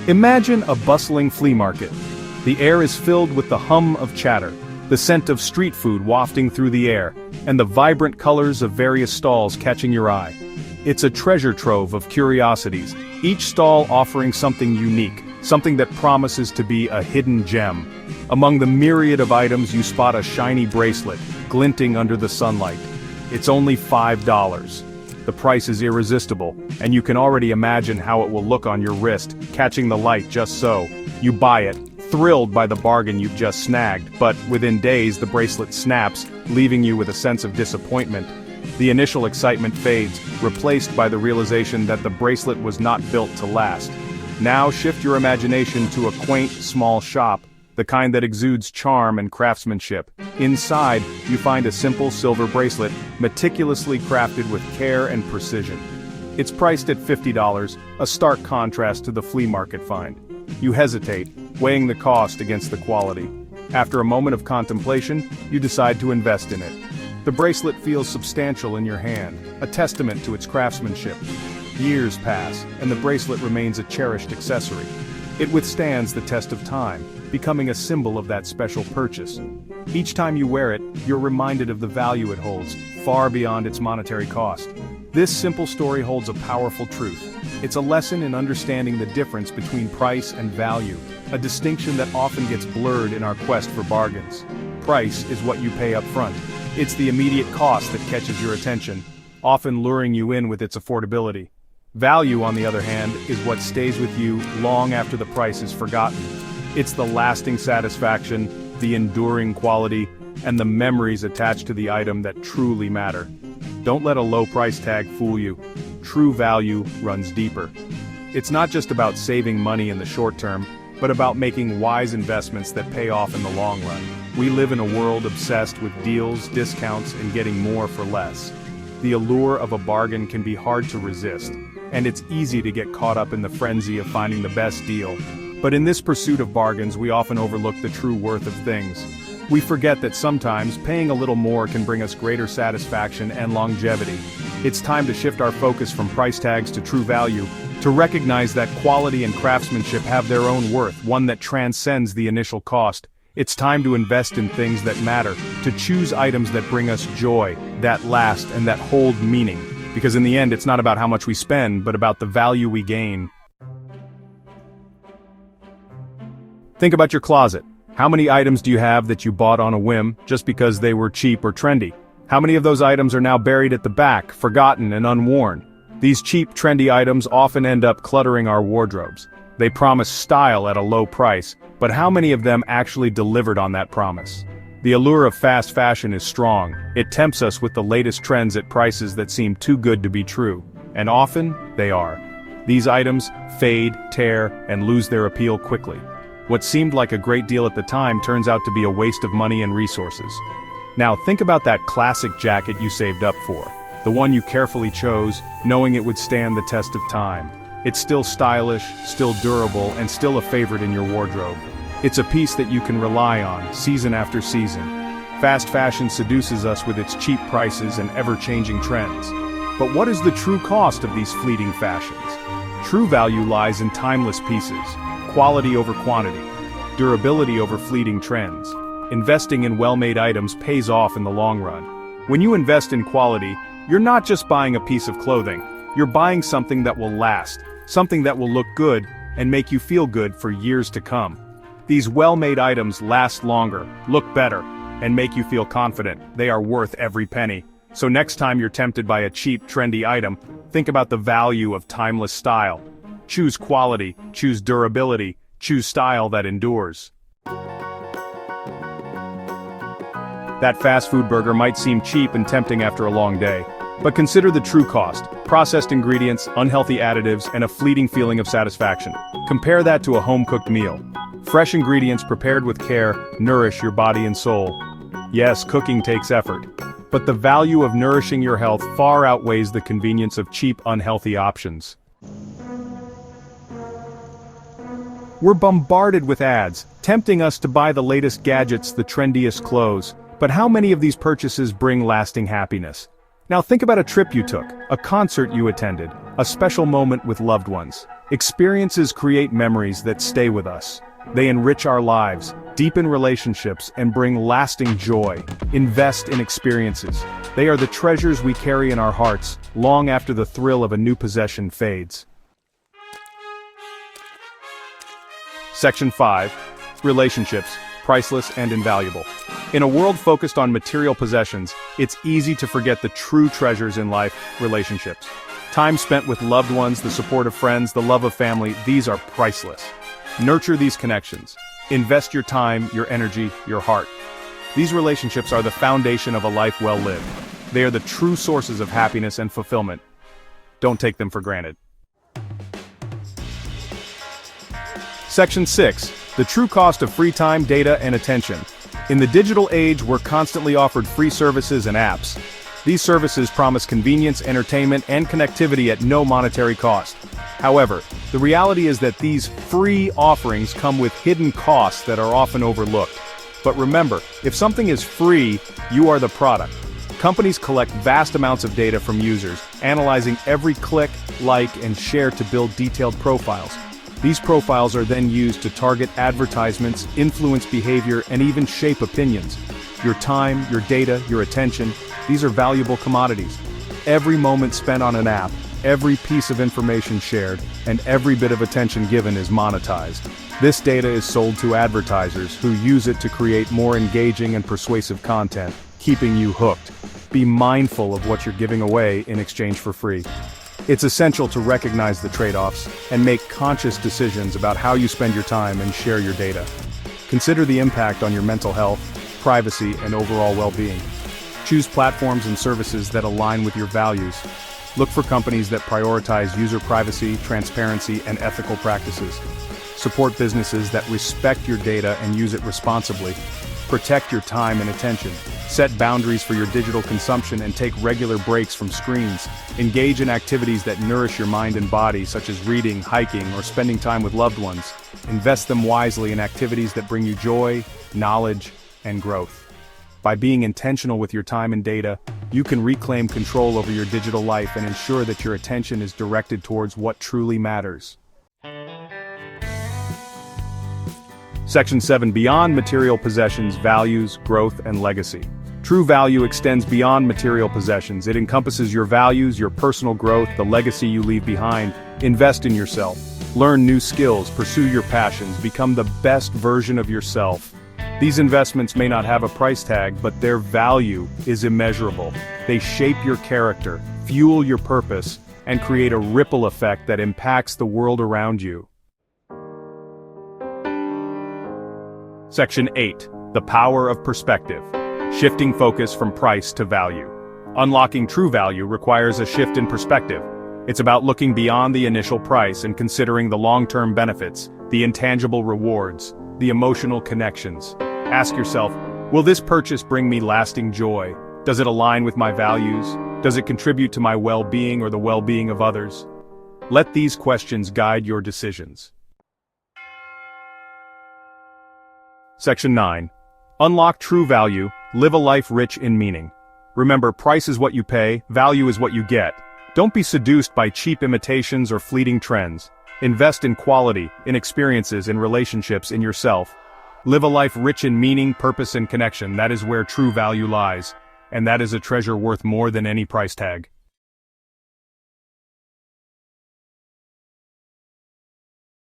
Imagine a bustling flea market. The air is filled with the hum of chatter, the scent of street food wafting through the air, and the vibrant colors of various stalls catching your eye. It's a treasure trove of curiosities, each stall offering something unique, something that promises to be a hidden gem. Among the myriad of items you spot a shiny bracelet, glinting under the sunlight. It's only $5. The price is irresistible, and you can already imagine how it will look on your wrist, catching the light just so. You buy it, thrilled by the bargain you've just snagged, but within days the bracelet snaps, leaving you with a sense of disappointment. The initial excitement fades, replaced by the realization that the bracelet was not built to last. Now shift your imagination to a quaint, small shop, the kind that exudes charm and craftsmanship. Inside, you find a simple silver bracelet, meticulously crafted with care and precision. It's priced at $50, a stark contrast to the flea market find. You hesitate, weighing the cost against the quality. After a moment of contemplation, you decide to invest in it. The bracelet feels substantial in your hand, a testament to its craftsmanship. Years pass, and the bracelet remains a cherished accessory. It withstands the test of time, becoming a symbol of that special purchase. Each time you wear it, you're reminded of the value it holds, far beyond its monetary cost. This simple story holds a powerful truth. It's a lesson in understanding the difference between price and value, a distinction that often gets blurred in our quest for bargains. Price is what you pay up front. It's the immediate cost that catches your attention, often luring you in with its affordability. Value, on the other hand, is what stays with you long after the price is forgotten. It's the lasting satisfaction, the enduring quality, and the memories attached to the item that truly matter. Don't let a low price tag fool you. True value runs deeper. It's not just about saving money in the short term, but about making wise investments that pay off in the long run. We live in a world obsessed with deals, discounts, and getting more for less. The allure of a bargain can be hard to resist, and it's easy to get caught up in the frenzy of finding the best deal. But in this pursuit of bargains, we often overlook the true worth of things. We forget that sometimes paying a little more can bring us greater satisfaction and longevity. It's time to shift our focus from price tags to true value, to recognize that quality and craftsmanship have their own worth, one that transcends the initial cost. It's time to invest in things that matter, to choose items that bring us joy, that last, and that hold meaning. Because in the end, it's not about how much we spend, but about the value we gain. Think about your closet. How many items do you have that you bought on a whim, just because they were cheap or trendy? How many of those items are now buried at the back, forgotten and unworn? These cheap, trendy items often end up cluttering our wardrobes. They promise style at a low price, but how many of them actually delivered on that promise? The allure of fast fashion is strong. It tempts us with the latest trends at prices that seem too good to be true. And often, they are. These items fade, tear, and lose their appeal quickly. What seemed like a great deal at the time turns out to be a waste of money and resources. Now think about that classic jacket you saved up for. The one you carefully chose, knowing it would stand the test of time. It's still stylish, still durable, and still a favorite in your wardrobe. It's a piece that you can rely on, season after season. Fast fashion seduces us with its cheap prices and ever-changing trends. But what is the true cost of these fleeting fashions? True value lies in timeless pieces, quality over quantity, durability over fleeting trends. Investing in well-made items pays off in the long run. When you invest in quality, you're not just buying a piece of clothing, you're buying something that will last, something that will look good and make you feel good for years to come. These well-made items last longer, look better, and make you feel confident. They are worth every penny. So next time you're tempted by a cheap, trendy item, think about the value of timeless style. Choose quality, choose durability, choose style that endures. That fast food burger might seem cheap and tempting after a long day. But consider the true cost: processed ingredients, unhealthy additives, and a fleeting feeling of satisfaction. Compare that to a home-cooked meal. Fresh ingredients prepared with care nourish your body and soul. Yes, cooking takes effort, but the value of nourishing your health far outweighs the convenience of cheap, unhealthy options. We're bombarded with ads, tempting us to buy the latest gadgets, the trendiest clothes. But how many of these purchases bring lasting happiness? Now think about a trip you took, a concert you attended, a special moment with loved ones. Experiences create memories that stay with us. They enrich our lives, deepen relationships, and bring lasting joy. Invest in experiences. They are the treasures we carry in our hearts, long after the thrill of a new possession fades. Section 5. Relationships, priceless and invaluable. In a world focused on material possessions, it's easy to forget the true treasures in life: relationships. Time spent with loved ones, the support of friends, the love of family, these are priceless. Nurture these connections. Invest your time, your energy, your heart. These relationships are the foundation of a life well lived. They are the true sources of happiness and fulfillment. Don't take them for granted. Section 6. The true cost of free time, data, and attention. In the digital age, we're constantly offered free services and apps. These services promise convenience, entertainment, and connectivity at no monetary cost. However, the reality is that these free offerings come with hidden costs that are often overlooked. But remember, if something is free, you are the product. Companies collect vast amounts of data from users, analyzing every click, like, and share to build detailed profiles. These profiles are then used to target advertisements, influence behavior, and even shape opinions. Your time, your data, your attention, these are valuable commodities. Every moment spent on an app, every piece of information shared, and every bit of attention given is monetized. This data is sold to advertisers who use it to create more engaging and persuasive content, keeping you hooked. Be mindful of what you're giving away in exchange for free. It's essential to recognize the trade-offs and make conscious decisions about how you spend your time and share your data. Consider the impact on your mental health, privacy, and overall well-being. Choose platforms and services that align with your values. Look for companies that prioritize user privacy, transparency, and ethical practices. Support businesses that respect your data and use it responsibly. Protect your time and attention. Set boundaries for your digital consumption and take regular breaks from screens. Engage in activities that nourish your mind and body, such as reading, hiking, or spending time with loved ones. Invest them wisely in activities that bring you joy, knowledge, and growth. By being intentional with your time and data, you can reclaim control over your digital life and ensure that your attention is directed towards what truly matters. Section 7. Beyond material possessions, values, growth, and legacy. True value extends beyond material possessions. It encompasses your values, your personal growth, the legacy you leave behind. Invest in yourself. Learn new skills, pursue your passions, become the best version of yourself. These investments may not have a price tag, but their value is immeasurable. They shape your character, fuel your purpose, and create a ripple effect that impacts the world around you. Section 8. The power of perspective. Shifting focus from price to value. Unlocking true value requires a shift in perspective. It's about looking beyond the initial price and considering the long-term benefits, the intangible rewards, the emotional connections. Ask yourself, will this purchase bring me lasting joy? Does it align with my values? Does it contribute to my well-being or the well-being of others? Let these questions guide your decisions. Section 9. Unlock true value, live a life rich in meaning. Remember, price is what you pay, value is what you get. Don't be seduced by cheap imitations or fleeting trends. Invest in quality, in experiences, in relationships, in yourself. Live a life rich in meaning, purpose, and connection. That is where true value lies. And that is a treasure worth more than any price tag.